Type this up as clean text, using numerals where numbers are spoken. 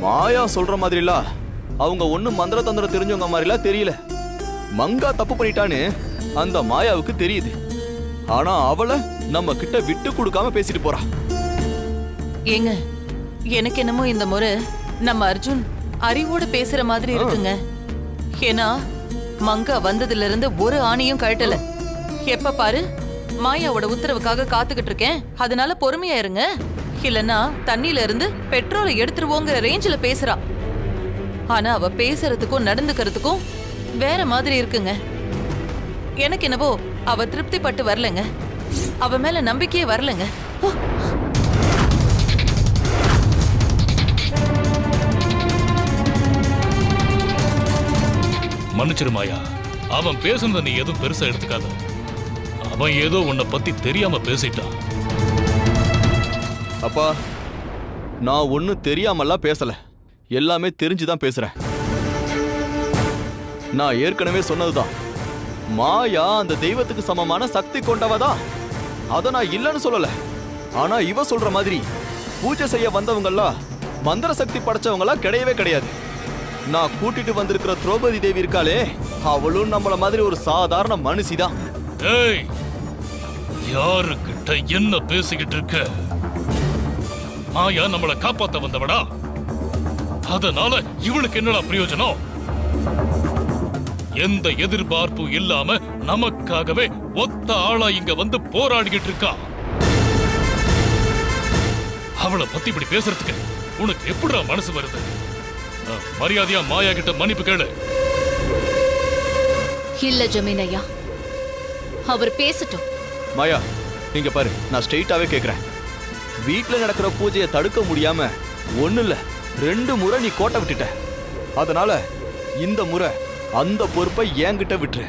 மாயா சொல்ற மாதிரிலாம் அவங்க ஒண்ணும் மந்திர தந்திரம் தெரிஞ்சவங்க மாதிரிலாம் தெரியல. மங்கா தப்பு பண்ணிட்டான்னு அந்த மாயாவுக்கு தெரியுது. ஆனா அவளை நம்ம கிட்ட விட்டு கொடுக்காம பேசிட்டு போறா. ஏங்க, எனக்கு என்னமோ இந்த முறை நம்ம அர்ஜுன் அறிவோட பேசுற மாதிரி இருக்குங்க. ஏன்னா மங்கா வந்ததுல இருந்து ஒரு ஆணையும் கழட்டல. எப்ப பாரு மாயாவோட உத்தரவுக்காக காத்துக்கிட்டு இருக்கேன், அதனால பொறுமையா இருங்க, இல்லன்னா தண்ணியில இருந்து பெட்ரோலை எடுத்துருவோங்கிற ரேஞ்சில பேசுறா. ஆனா அவ பேசுறதுக்கும் நடந்துக்கிறதுக்கும் வேற மாதிரி இருக்குங்க. எனக்கு என்னவோ அவ திருப்தி பட்டு வரலங்க. அவ மேல நம்பிக்கையே வரலங்க. மன்னிச்சிரு மாயா, அவன் பேசுனத நீ எதுவும் பெருசா எடுத்துக்காத. அவன் ஏதோ உன்னை பத்தி தெரியாம பேசிட்டான். அப்பா, நான் ஒன்னும் தெரியாமல்லாம் பேசல, எல்லாமே தெரிஞ்சுதான் பேசுறேன். நான் ஏற்கனவே சொன்னதுதான், மாயா அந்த தெய்வத்துக்கு சமமான சக்தி கொண்டவதான். அத நான் இல்லைன்னு சொல்லல. ஆனா இவ சொல்ற மாதிரி பூஜை செய்ய வந்தவங்கெல்லாம் மந்திர சக்தி படைச்சவங்களா கிடையவே கிடையாது. நான் கூட்டிட்டு வந்திருக்கிற திரௌபதி தேவி இருக்காளே, அவளும் நம்மள மாதிரி ஒரு சாதாரண மனுஷிதான். ஏய், யாருக்கிட்ட என்ன பேசிக்கிட்டு இருக்க? மாயா நம்மளை காப்பாத்த வந்தவடா. அதனால இவளுக்கு என்னடா பிரயோஜனம்? எந்த எதிர்பார்ப்பும் இல்லாம நமக்காகவே ஒத்த ஆளா இங்க வந்து போராடிக்கிட்டு இருக்கா. அவளை பத்தி இப்படி பேசுறதுக்கு உனக்கு எப்படிடா மனசு வருது? மரியாதையா மாயா கிட்ட மன்னிப்பு கேளு. இல்ல ஜமீனையா, அவர் பேசட்டும். மாயா, இங்க பாரு, நான் ஸ்ட்ரெயிட்டாவே கேக்குறேன். வீட்டுல நடக்கிற பூஜையை தடுக்க முடியாம ஒண்ணு இல்ல 2 முறை நீ கோட்டை விட்டுட்ட. அதனால இந்த முறை அந்த பொறுப்பை என்கிட்ட விட்டுரு.